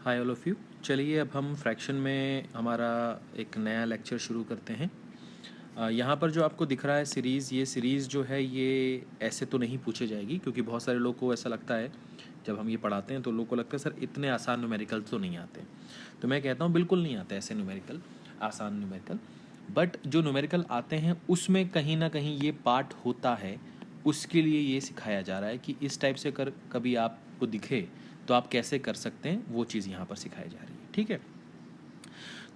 Hi all of you. चलिए अब हम फ्रैक्शन में हमारा एक नया लेक्चर शुरू करते हैं। यहाँ पर जो आपको दिख रहा है सीरीज़, ये सीरीज़ जो है ये ऐसे तो नहीं पूछे जाएगी, क्योंकि बहुत सारे लोग को ऐसा लगता है जब हम ये पढ़ाते हैं तो लोग को लगता है सर इतने आसान न्यूमेरिकल तो नहीं आते। तो मैं कहता हूँ बिल्कुल नहीं आते ऐसे न्यूमेरिकल, आसान न्यूमेरिकल। बट जो न्यूमेरिकल आते हैं उसमें कहीं ना कहीं ये पार्ट होता है, उसके लिए ये सिखाया जा रहा है कि इस टाइप से कर कभी आपको दिखे तो आप कैसे कर सकते हैं, वो चीज़ यहाँ पर सिखाई जा रही है। ठीक है,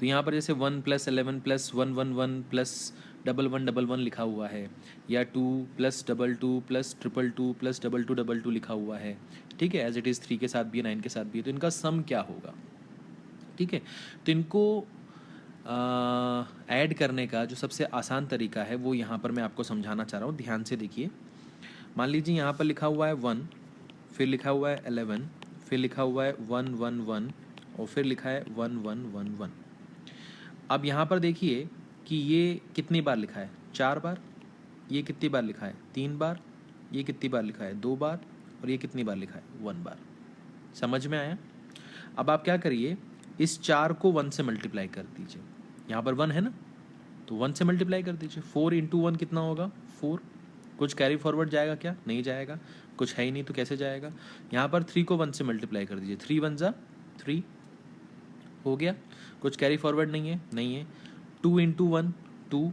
तो यहाँ पर जैसे 1+11+111+111 लिखा हुआ है, या 2+22+222+222 लिखा हुआ है। ठीक है, एज इट इज़ 3 के साथ भी है, 9 के साथ भी है, तो इनका सम क्या होगा। ठीक है, तो इनको ऐड करने का जो सबसे आसान तरीका है वो यहाँ पर मैं आपको समझाना चाह रहा हूँ, ध्यान से देखिए। मान लीजिए यहाँ पर लिखा हुआ है 1, फिर लिखा हुआ है 11, फिर लिखा हुआ है 111 और फिर लिखा है 1111। अब यहाँ पर देखिए कि ये कितनी बार लिखा है, 4 बार। ये कितनी बार लिखा है, 3 बार। ये कितनी बार लिखा है, 2 बार। और ये कितनी बार लिखा है, 1 बार। समझ में आया। अब आप क्या करिए, इस 4 को 1 से मल्टीप्लाई कर दीजिए। यहाँ पर 1 है ना, तो 1 से मल्टीप्लाई कर दीजिए। 4 इंटू 1 कितना होगा, 4। कुछ कैरी फॉरवर्ड जाएगा क्या, नहीं जाएगा, कुछ है ही नहीं तो कैसे जाएगा। यहाँ पर 3 को 1 से मल्टीप्लाई कर दीजिए, 3 1 जा 3 हो गया, कुछ कैरी फॉरवर्ड नहीं है, नहीं है। 2 इंटू 1 2,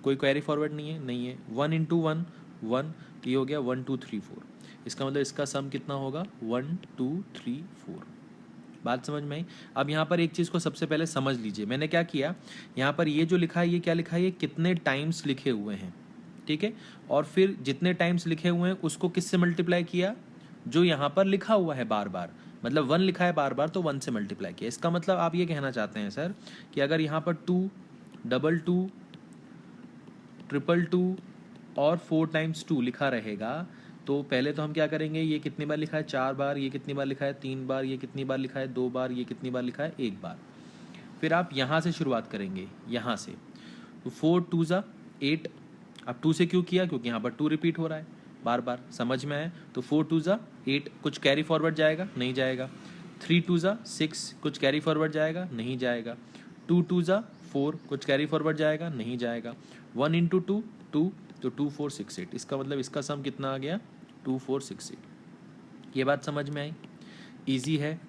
कोई कैरी फॉरवर्ड नहीं है, नहीं है। 1 इंटू 1 1, ये हो गया 1 2 3 4। इसका मतलब इसका सम कितना होगा, 1 2 3 4। बात समझ में आई। अब यहाँ पर एक चीज़ को सबसे पहले समझ लीजिए, मैंने क्या किया, यहाँ पर ये जो लिखा है ये क्या लिखा है, ये कितने टाइम्स लिखे हुए हैं। ठीक है, और फिर जितने टाइम्स लिखे हुए हैं उसको किससे मल्टीप्लाई किया, जो यहाँ पर लिखा हुआ है बार बार। मतलब 1 लिखा है बार बार तो 1 से मल्टीप्लाई किया। इसका मतलब आप ये कहना चाहते हैं सर कि अगर यहाँ पर 2 2 2 2 2 और 4 टाइम्स 2 लिखा रहेगा, तो पहले तो हम क्या करेंगे, ये कितनी बार लिखा है, 4 बार। ये कितनी बार लिखा है, 3 बार। ये कितनी बार लिखा है, 2 बार। ये कितनी बार लिखा है, 1 बार। फिर आप यहाँ से शुरुआत करेंगे, यहाँ से। तो 4 2 ज़ा 8। अब 2 से क्यों किया, क्योंकि यहाँ पर 2 रिपीट हो रहा है बार बार। समझ में आया। तो 4 2 ज़ा 8, कुछ कैरी फॉरवर्ड जाएगा, नहीं जाएगा। 3 2 ज़ा 6, कुछ कैरी फॉरवर्ड जाएगा, नहीं जाएगा। 2 2 ज़ा 4, कुछ कैरी फॉरवर्ड जाएगा, नहीं जाएगा। 1 इंटू 2 2, तो 2 4 6 8। इसका मतलब इसका सम कितना आ गया, 2 4 6 8। ये बात समझ में आई। ईजी है,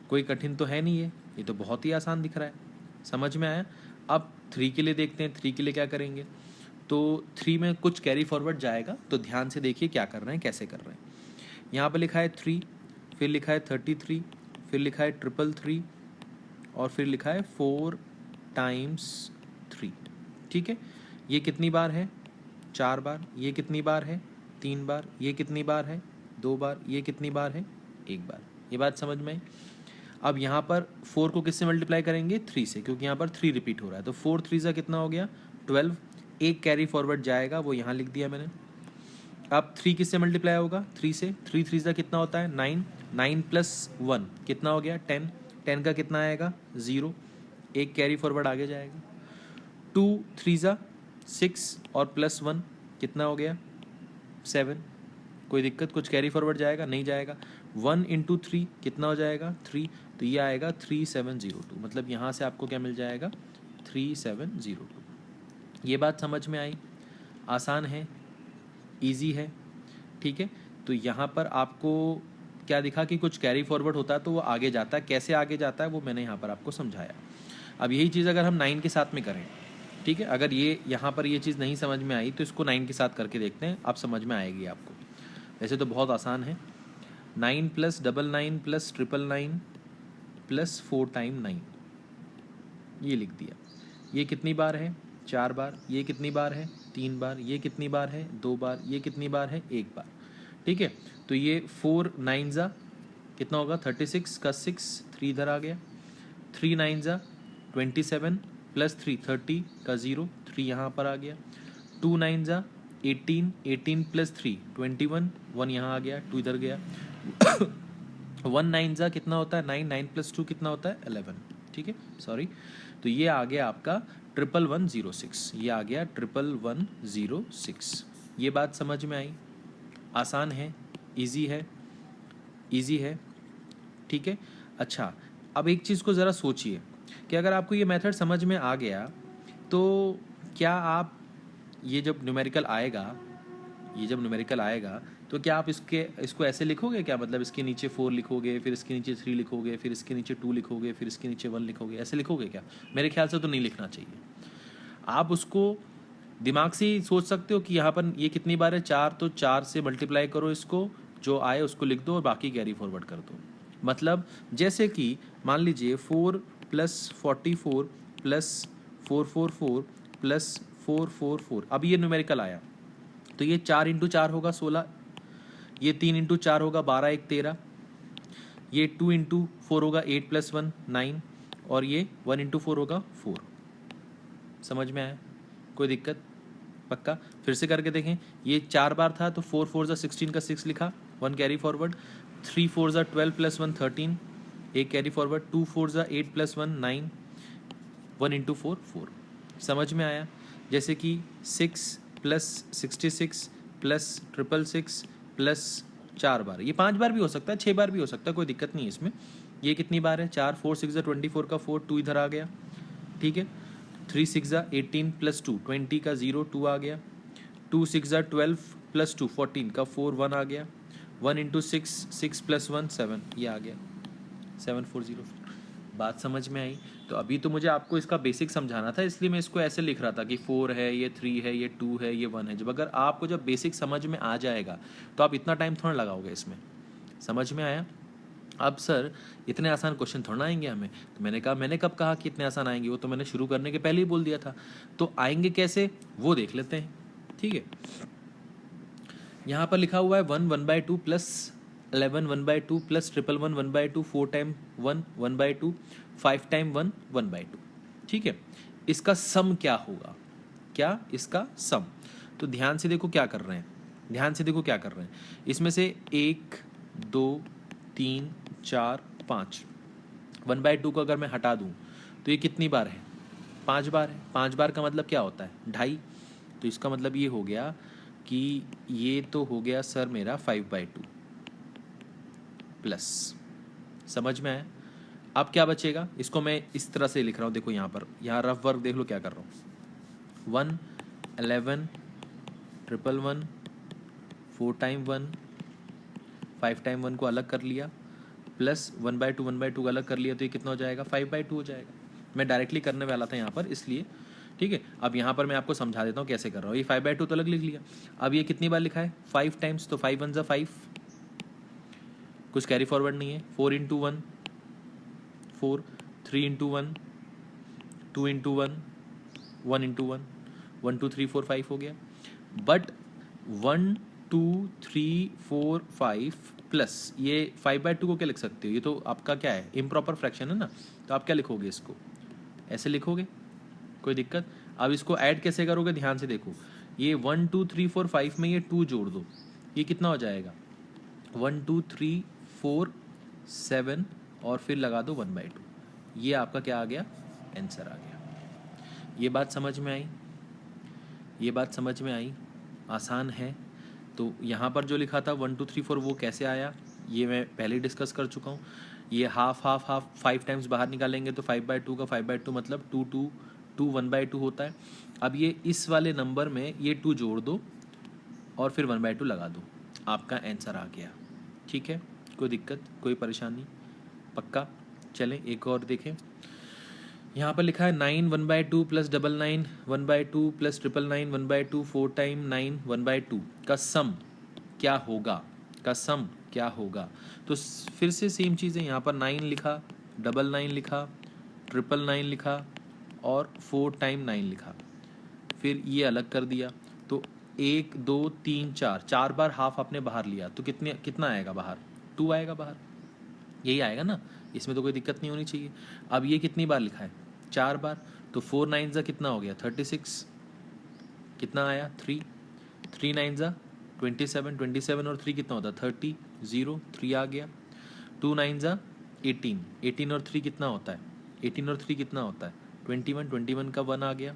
कोई कठिन तो है नहीं है, ये तो बहुत ही आसान दिख रहा है। समझ में आया। अब 3 के लिए देखते हैं, 3 के लिए क्या करेंगे। तो 3 में कुछ कैरी फॉरवर्ड जाएगा, तो ध्यान से देखिए क्या कर रहे हैं, कैसे कर रहे हैं। यहाँ पर लिखा है 3, फिर लिखा है 33, फिर लिखा है 333 और फिर लिखा है 4 टाइम्स 3। ठीक है, ये कितनी बार है, 4 बार। ये कितनी बार है, 3 बार। ये कितनी बार है, 2 बार। ये कितनी बार है, 1 बार। ये बात समझ में आई। अब यहाँ पर 4 को किससे मल्टीप्लाई करेंगे, 3 से, क्योंकि यहाँ पर 3 रिपीट हो रहा है। तो 4 3 सा कितना हो गया, 12। एक कैरी फॉरवर्ड जाएगा, वो यहाँ लिख दिया मैंने। अब 3 किससे मल्टीप्लाई होगा, 3 से। 3 3 सा कितना होता है, 9। 9 प्लस 1 कितना हो गया, 10। 10 का कितना आएगा, 0। एक कैरी फॉरवर्ड आगे जाएगा। 2 3 सा 6 और प्लस 1 कितना हो गया, 7। कोई दिक्कत, कुछ कैरी फॉरवर्ड जाएगा, नहीं जाएगा। 1 इंटू 3 कितना हो जाएगा, 3। तो ये आएगा 3702। मतलब यहाँ से आपको क्या मिल जाएगा, 3702। ये बात समझ में आई। आसान है, इजी है। ठीक है, तो यहाँ पर आपको क्या दिखा कि कुछ कैरी फॉरवर्ड होता है तो वो आगे जाता है। कैसे आगे जाता है वो मैंने यहाँ पर आपको समझाया। अब यही चीज़ अगर हम 9 के साथ में करें, ठीक है, अगर ये यहाँ पर ये चीज़ नहीं समझ में आई तो इसको 9 के साथ करके देखते हैं, आप समझ में आएगी आपको। वैसे तो बहुत आसान है। 9 + 99 + 999 + 4 टाइम 9, ये लिख दिया। ये कितनी बार है, 4 बार। ये कितनी बार है, 3 बार। ये कितनी बार है, 2 बार। ये कितनी बार है, 1 बार। ठीक है, तो ये 4 9 ज़ा कितना होगा, 36 का 6, 3 इधर आ गया। 3 9 ज़ा 27 + 3 30 का 0, 3 यहाँ पर आ गया। 2 9 ज़ा 18, 18 + 3 21, 1 यहाँ आ गया, 2 इधर गया। 1 9 ज़ा कितना होता है, 9। 9 + 2 कितना होता है, 11। ठीक है, सॉरी। तो ये आ गया आपका 111106। ये आ गया 111106। ये बात समझ में आई। आसान है, इजी है, इजी है। ठीक है, अच्छा, अब एक चीज़ को ज़रा सोचिए कि अगर आपको ये मेथड समझ में आ गया तो क्या आप ये जब न्यूमेरिकल आएगा, ये जब न्यूमेरिकल आएगा तो क्या आप इसको ऐसे लिखोगे क्या? मतलब इसके नीचे 4 लिखोगे, फिर इसके नीचे 3 लिखोगे, फिर इसके नीचे 2 लिखोगे, फिर इसके नीचे 1 लिखोगे, ऐसे लिखोगे क्या? मेरे ख्याल से तो नहीं लिखना चाहिए। आप उसको दिमाग से ही सोच सकते हो कि यहाँ पर ये कितनी बार है, 4, तो 4 से मल्टीप्लाई करो इसको, जो आए उसको लिख दो और बाकी कैरी फॉरवर्ड कर दो। मतलब जैसे कि मान लीजिए 4 + 44 + 444 + 444, अब ये न्यूमेरिकल आया तो ये 4 × 4 होगा 16, ये 3 × 4 होगा 12, 1 13, ये 2 × 4 होगा 8 + 1 9, और ये 1 × 4 होगा 4। समझ में आया? कोई दिक्कत? पक्का? फिर से करके देखें। ये 4 बार था तो 4 4 16 का 6 लिखा, 1 कैरी फॉरवर्ड, 3 4 12 + 1 13, एक कैरी फॉरवर्ड, 2 4 8 + 1 9, 1 × 4 4। समझ में आया? जैसे कि 6 + 66 + 666 + 4 बार, ये 5 बार भी हो सकता है, 6 बार भी हो सकता है, कोई दिक्कत नहीं है इसमें। ये कितनी बार है? 4 4 6 24 का 4, 2 इधर आ गया, ठीक है। 3 6 18 + 2 20 का 0, 2 आ गया। 2 6 12 + 2 14 का 4, 1 आ गया। 1 × 6 6 + 1 7, ये आ गया 7404। बात समझ में आई? तो अभी तो मुझे आपको इसका बेसिक समझाना था, इसलिए मैं इसको ऐसे लिख रहा था कि 4 है, ये 3 है, ये 2 है, ये 1 है। जब बेसिक समझ में आ जाएगा तो आप इतना टाइम थोड़ा लगाओगे इसमें। समझ में आया? अब सर इतने आसान क्वेश्चन थोड़ा ना आएंगे हमें। तो मैंने कब कहा कि इतने आसान आएंगे? वो तो मैंने शुरू करने के पहले ही बोल दिया था। तो आएंगे कैसे वो देख लेते हैं, ठीक है। यहाँ पर लिखा हुआ है 1 1/2 + 11 1/2 + 111 1/2, 4 टाइम 1 1/2, 5 टाइम 1 1/2, ठीक है। इसका सम क्या होगा? क्या इसका सम? तो ध्यान से देखो क्या कर रहे हैं, ध्यान से देखो क्या कर रहे हैं। इसमें से 1 2 3 4 5, 1/2 को अगर मैं हटा दूं तो ये कितनी बार है? 5 बार है। 5 बार का मतलब क्या होता है? 2.5। तो इसका मतलब ये हो गया कि ये तो हो गया सर मेरा 5/2 प्लस। समझ में आया? अब क्या बचेगा? इसको मैं इस तरह से लिख रहा हूँ, देखो यहाँ पर, यहाँ रफ वर्क देख लो क्या कर रहा हूँ। 1 11 111, 4 टाइम 1, 5 टाइम 1 को अलग कर लिया, प्लस 1/2 1/2 अलग कर लिया, तो ये कितना हो जाएगा? 5/2 हो जाएगा। मैं डायरेक्टली करने वाला था यहाँ पर, इसलिए ठीक है। अब यहाँ पर मैं आपको समझा देता हूँ कैसे कर रहा हूँ। ये 5/2 तो अलग लिख लिया। अब ये कितनी बार लिखा है? 5 टाइम्स, तो 5 1 5, कुछ कैरी फॉरवर्ड नहीं है। 4 × 1 4, 3 × 1 2 × 1 1 × 1 1 2 3 4 5 हो गया। बट 1 2 3 4 5 प्लस ये 5/2 को क्या लिख सकते हो? ये तो आपका क्या है? इम्प्रॉपर फ्रैक्शन है ना। तो आप क्या लिखोगे? इसको ऐसे लिखोगे, कोई दिक्कत? अब इसको ऐड कैसे करोगे? ध्यान से देखो। ये 1 2 3 4 5 में ये 2 जोड़ दो, ये कितना हो जाएगा? 1 2 3 4 7, और फिर लगा दो 1/2। ये आपका क्या आ गया? आंसर आ गया। ये बात समझ में आई? ये बात समझ में आई? आसान है। तो यहाँ पर जो लिखा था 1 2 3 4 वो कैसे आया? ये मैं पहले ही डिस्कस कर चुका हूँ। ये हाफ हाफ हाफ 5 टाइम्स बाहर निकालेंगे तो 5/2 का 5/2 मतलब 2 2 2 1/2 होता है। अब ये इस वाले नंबर में ये 2 जोड़ दो और फिर 1/2 लगा दो, आपका आंसर आ गया। ठीक है, कोई दिक्कत, कोई परेशानी? पक्का? चलें एक और देखें। यहाँ पर लिखा है 9 1/2 + 99 1/2 + 999 1/2, 4 टाइम 9 1/2 का सम क्या होगा? का सम क्या होगा? तो फिर से सेम चीज़ है। यहाँ पर 9 लिखा, 99 लिखा, 999 लिखा और 4 टाइम 9 लिखा, फिर ये अलग कर दिया। तो 1 2 3 4, 4 बार हाफ आपने बाहर लिया तो कितना आएगा बाहर? 2 आएगा बाहर, यही आएगा ना। इसमें तो कोई दिक्कत नहीं होनी चाहिए। अब ये कितनी बार लिखा है? 4 बार। तो 4 9 ज़ा कितना हो गया? 36। कितना आया? 3 3 9 ज़ा 27, 27 और 3 कितना होता है? 30, 0 3 आ गया। 2 9 ज़ा 18, 18 और 3 कितना होता है? 18 और 3 कितना होता है? 21, 21 का 1 आ गया।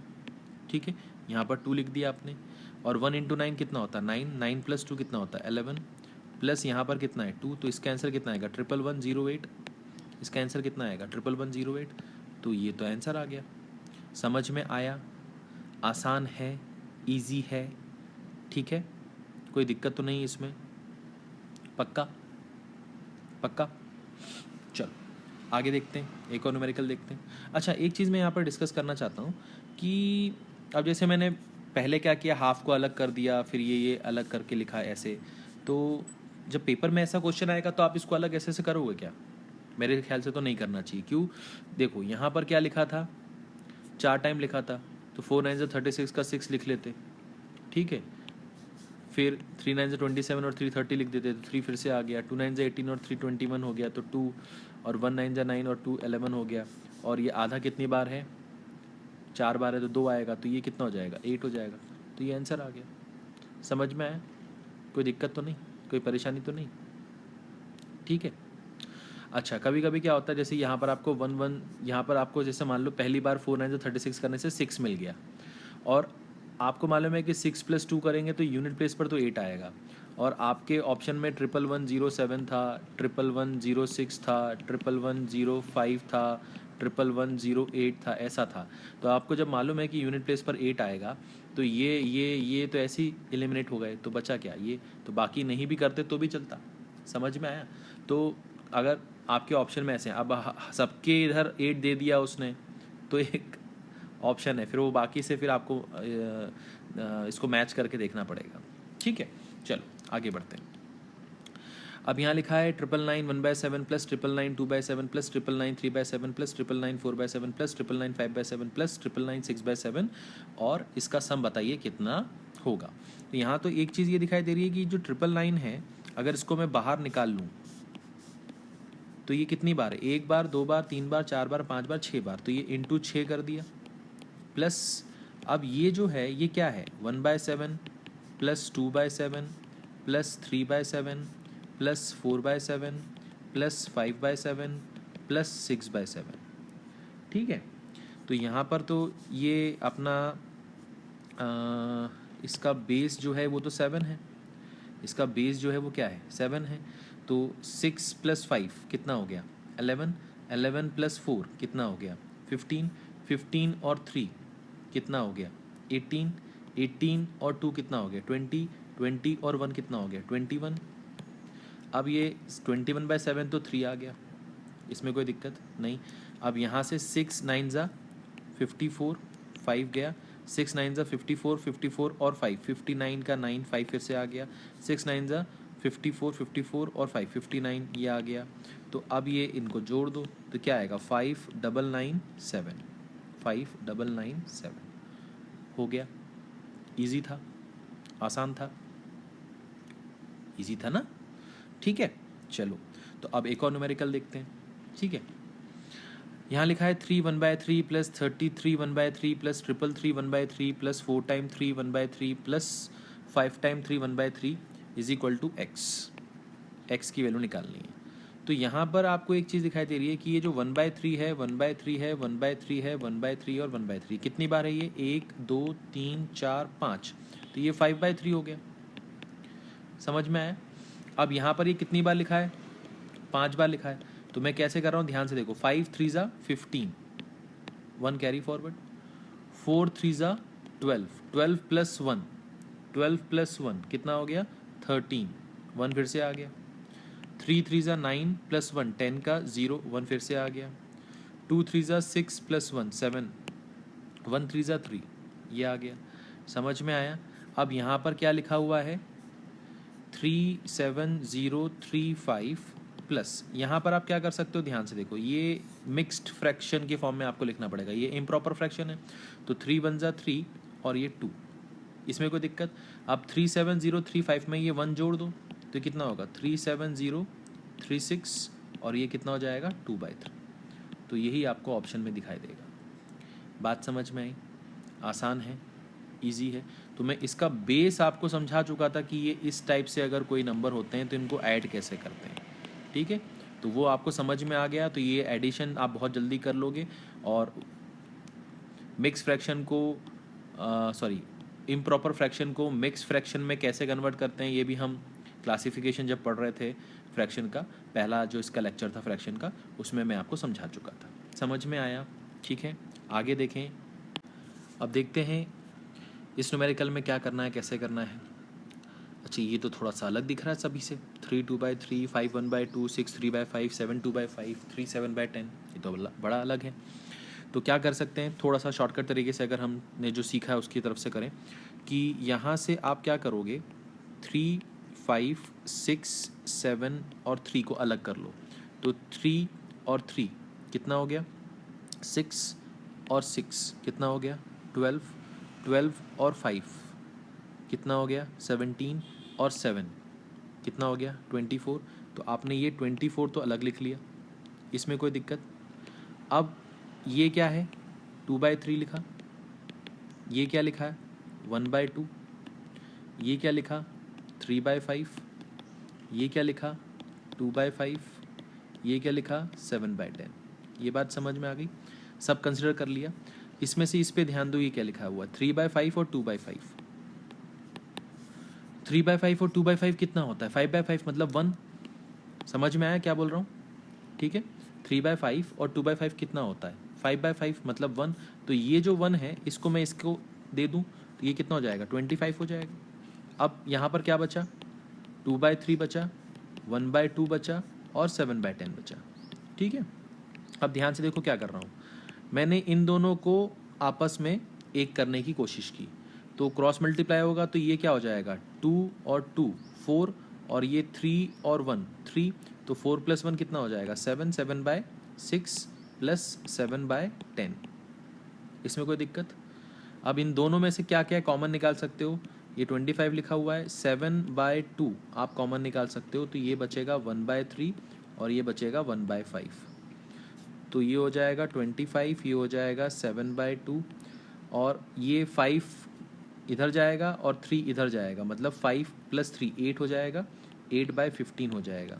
ठीक है, यहाँ पर 2 लिख दिया आपने। और 1 × 9 कितना होता है? 9, 9 + 2 कितना होता है? 11, प्लस यहाँ पर कितना है? 2, तो इसका आंसर कितना आएगा? 111 08। इसका आंसर कितना आएगा 1108। तो ये तो आंसर आ गया। समझ में आया, आसान है, इजी है, ठीक है, कोई दिक्कत तो नहीं इसमें, पक्का पक्का। चलो आगे देखते हैं, एक और न्यूमेरिकल देखते हैं। अच्छा, एक चीज़ मैं यहाँ पर डिस्कस करना चाहता हूँ कि अब जैसे मैंने पहले क्या किया, हाफ को अलग कर दिया, फिर ये अलग करके लिखा ऐसे, तो जब पेपर में ऐसा क्वेश्चन आएगा तो आप इसको अलग ऐसे करोगे क्या? मेरे ख्याल से तो नहीं करना चाहिए। क्यों? देखो यहाँ पर क्या लिखा था, 4 टाइम लिखा था, तो 4 9 से 36 का 6 लिख लेते, ठीक है। फिर 3 9 से 27 और 3 30 लिख देते, तो 3 फिर से आ गया। 2 9 से 18 और 3 21 हो गया, तो 2, और 1 9 से 9 और 2 11 हो गया। और ये आधा कितनी बार है, 4 बार है, तो 2 आएगा, तो ये कितना हो जाएगा 8 हो जाएगा। तो ये आंसर आ गया। समझ में आया, कोई दिक्कत तो नहीं, कोई परेशानी तो नहीं, ठीक है। अच्छा, कभी कभी क्या होता है, जैसे यहाँ पर आपको 1 1, यहाँ पर आपको जैसे मान लो पहली बार 4 9 से 36 करने से 6 मिल गया, और आपको मालूम है कि 6 + 2 करेंगे तो यूनिट प्लेस पर तो 8 आएगा, और आपके ऑप्शन में 1110 था, 1110 था, 1110 था, 1110 था, ऐसा था। तो आपको जब मालूम है कि यूनिट प्लेस पर 8 आएगा, तो ये तो ऐसे ही एलिमिनेट हो गए, तो बचा क्या, ये तो बाकी नहीं भी करते तो भी चलता। समझ में आया? तो अगर आपके ऑप्शन में ऐसे हैं, अब सबके इधर 8 दे दिया उसने, तो एक ऑप्शन है, फिर वो बाकी से फिर आपको इसको मैच करके देखना पड़ेगा, ठीक है। चलो आगे बढ़ते हैं। अब यहाँ लिखा है 999 1/7 plus 999 2/7 plus 999 3/7 plus 999 4/7 plus 999 5/7 plus 999 6/7, और इसका सम बताइए कितना होगा। तो यहाँ तो एक चीज़ ये दिखाई दे रही है कि जो 999 है, अगर इसको मैं बाहर निकाल लूँ तो ये कितनी बार है, 1 बार, 2 बार, 3 बार, 4 बार, 5 बार, 6 बार, तो ये इंटू 6 कर दिया। प्लस अब ये जो है ये क्या है, 1/7 plus 2/7 plus 3/7 plus 4/7 plus 5/7 plus 6/7, ठीक है। तो यहाँ पर तो ये अपना इसका बेस जो है वो तो 7 है, इसका बेस जो है वो क्या है 7 है। तो 6 + 5 कितना हो गया 11, 11 + 4 कितना हो गया 15, 15 और 3 कितना हो गया 18, 18 और 2 कितना हो गया 20, 20 और 1 कितना हो गया 21। अब ये 21/7 तो 3 आ गया, इसमें कोई दिक्कत नहीं। अब यहाँ से 6 9 ज़ा 54, 5 गया, 6 9 ज़ा 54, 54 और 5, 59 का 9, 5 फिर से आ गया, 6 9 ज़ा 54, 54 और 5, 59 ये आ गया। तो अब ये इनको जोड़ दो तो क्या आएगा 5997, 5997 हो गया। इजी था, आसान था, इजी था ना, ठीक है। चलो तो अब एक और न्यूमेरिकल देखते हैं, ठीक है। यहाँ लिखा है 3 1/3 plus 33 1/3 plus 333 1/3 plus 4 time 3 1/3 plus 5 time 3 1/3 is equal to x. X की वैल्यू निकालनी है। तो यहाँ पर आपको एक चीज़ दिखाई दे रही है कि ये जो 1/3 है, 1/3 है, 1/3 है, 1/3 और 1/3 कितनी बार है ये 1 2 3 4 5, तो ये 5/3 हो गया। समझ में आया? अब यहाँ पर ये कितनी बार लिखा है 5 बार लिखा है, तो मैं कैसे कर रहा हूँ ध्यान से देखो, 5 3 ज़ा 15, 1 कैरी फॉरवर्ड, 4 3 ज़ा 12, 12 + 1, 12 + 1 कितना हो गया 13, 1 फिर से आ गया, 3 3 ज़ा 9 + 1 10 का 0, 1 फिर से आ गया, 2 3 ज़ा 6 + 1 7, 1 3 ज़ा 3 ये आ गया। समझ में आया? अब यहाँ पर क्या लिखा हुआ है 37035 प्लस, यहाँ पर आप क्या कर सकते हो ध्यान से देखो, ये मिक्स्ड फ्रैक्शन के फॉर्म में आपको लिखना पड़ेगा, ये इम्प्रॉपर फ्रैक्शन है, तो 3 1 ज़ा 3 और ये 2, इसमें कोई दिक्कत। अब 37035 में ये 1 जोड़ दो तो कितना होगा 37036 और ये कितना हो जाएगा 2/3। तो यही आपको ऑप्शन में दिखाई देगा। बात समझ में आई? आसान है, इजी है। तो मैं इसका बेस आपको समझा चुका था कि ये इस टाइप से अगर कोई नंबर होते हैं तो इनको ऐड कैसे करते हैं, ठीक है। तो वो आपको समझ में आ गया, तो ये एडिशन आप बहुत जल्दी कर लोगे। और मिक्स फ्रैक्शन को इम्प्रॉपर फ्रैक्शन को मिक्स फ्रैक्शन में कैसे कन्वर्ट करते हैं ये भी हम क्लासिफिकेशन जब पढ़ रहे थे फ्रैक्शन का, पहला जो इसका लेक्चर था फ्रैक्शन का, उसमें मैं आपको समझा चुका था। समझ में आया? ठीक है, आगे देखें। अब देखते हैं इस न्यूमेरिकल में क्या करना है, कैसे करना है। अच्छा, ये तो थोड़ा सा अलग दिख रहा है सभी से। 3 2/3, 5 1/2, 6 3/5, 7 2/5, 3 7/10, ये तो बड़ा अलग है। तो क्या कर सकते हैं, थोड़ा सा शॉर्टकट तरीके से अगर हमने जो सीखा है उसकी तरफ से करें, कि यहाँ से आप क्या करोगे, 3 5 6 7 और 3 को अलग कर लो। तो 3 और 3 कितना हो गया, 6 और 6 कितना हो गया, 12, 12 और 5 कितना हो गया, 17 और 7 कितना हो गया, 24। तो आपने ये 24 तो अलग लिख लिया, इसमें कोई दिक्कत। अब ये क्या है, 2/3 लिखा, ये क्या लिखा है, 1/2, ये क्या लिखा, 3/5, ये क्या लिखा, 2/5, ये क्या लिखा, 7/10। ये बात समझ में आ गई? सब कंसिडर कर लिया। इसमें से इस पे ध्यान दो, ये क्या लिखा हुआ, 3/5 और 2/5। 3/5 और 2/5 कितना होता है, 5/5 मतलब 1। समझ में आया क्या बोल रहा हूँ? ठीक है, 3/5 और 2/5 कितना होता है, 5/5 मतलब 1। तो ये जो 1 है इसको मैं इसको दे दूँ तो ये कितना हो जाएगा, 25 हो जाएगा। अब यहाँ पर क्या बचा, 2/3 बचा, 1/2 बचा और 7/10 बचा। ठीक है, अब ध्यान से देखो क्या कर रहा हूँ, मैंने इन दोनों को आपस में एक करने की कोशिश की, तो क्रॉस मल्टीप्लाई होगा तो ये क्या हो जाएगा, 2 और 2 4, और ये 3 और 1 3, तो 4 + 1 कितना हो जाएगा, 7, 7/6 प्लस 7/10। इसमें कोई दिक्कत? अब इन दोनों में से क्या क्या कॉमन निकाल सकते हो, ये 25 लिखा हुआ है, 7/2 आप कॉमन निकाल सकते हो, तो ये बचेगा 1/3 और ये बचेगा 1/5। तो ये हो जाएगा 25, ये हो जाएगा 7/2, और ये 5 इधर जाएगा और 3 इधर जाएगा, मतलब 5 + 3 8 हो जाएगा, 8/15 हो जाएगा।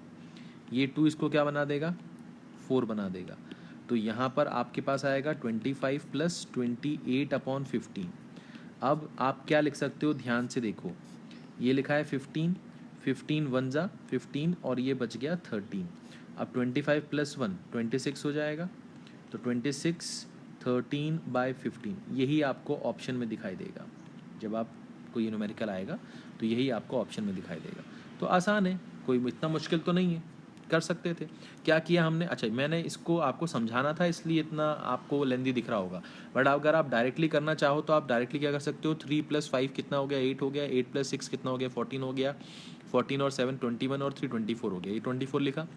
ये 2 इसको क्या बना देगा, 4 बना देगा। तो यहाँ पर आपके पास आएगा 25 + 28/15। अब आप क्या लिख सकते हो, ध्यान से देखो, ये लिखा है 15, 15 1 जा 15, और ये बच गया 13। अब 25 + 1 26 हो जाएगा, तो 26 13/15 यही आपको ऑप्शन में दिखाई देगा। जब आपको ये न्यूमेरिकल आएगा तो यही आपको ऑप्शन में दिखाई देगा। तो आसान है, कोई इतना मुश्किल तो नहीं है, कर सकते थे। क्या किया हमने, अच्छा मैंने इसको आपको समझाना था इसलिए इतना आपको लेंदी दिख रहा होगा, बट अगर आप डायरेक्टली करना चाहो तो आप डायरेक्टली क्या कर सकते हो, 3 + 5 कितना हो गया, 8 हो गया, 8 + 6 कितना हो गया, 14 हो गया, 14 और 7 21 और 3 24 हो गया, ये 24 लिखा।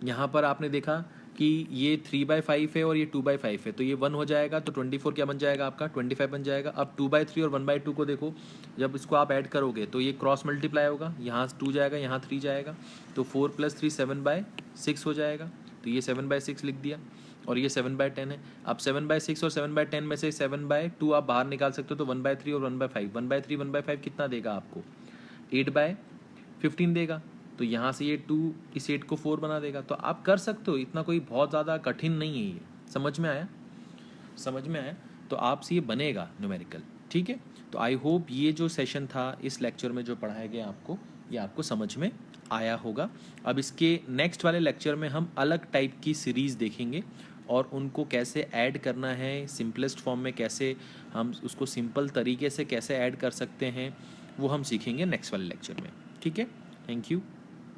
यहाँ पर आपने देखा कि ये 3/5 है और ये 2/5 है, तो ये 1 हो जाएगा, तो 24 क्या बन जाएगा आपका, 25 बन जाएगा। अब 2/3 और 1/2 को देखो, जब इसको आप ऐड करोगे तो ये क्रॉस मल्टीप्लाई होगा, यहाँ 2 जाएगा, यहाँ 3 जाएगा, तो 4 + 3 7/6 हो जाएगा, तो ये 7/6 लिख दिया, और ये 7/10 है। अब 7/6 और 7/10 में से 7/2 आप बाहर निकाल सकते हो, तो 1/3 और 1/5, 1/3 1/5 कितना देगा आपको, 8/15 देगा। तो यहाँ से ये 2 इस 8 को 4 बना देगा। तो आप कर सकते हो, इतना कोई बहुत ज़्यादा कठिन नहीं है ये। समझ में आया? समझ में आया? तो आपसे ये बनेगा न्यूमेरिकल। ठीक है, तो आई होप ये जो सेशन था इस लेक्चर में जो पढ़ाया गया आपको, ये आपको समझ में आया होगा। अब इसके नेक्स्ट वाले लेक्चर में हम अलग टाइप की सीरीज़ देखेंगे और उनको कैसे ऐड करना है, सिंपलेस्ट फॉर्म में कैसे हम उसको सिंपल तरीके से कैसे ऐड कर सकते हैं, वो हम सीखेंगे नेक्स्ट वाले लेक्चर में। ठीक है, थैंक यू।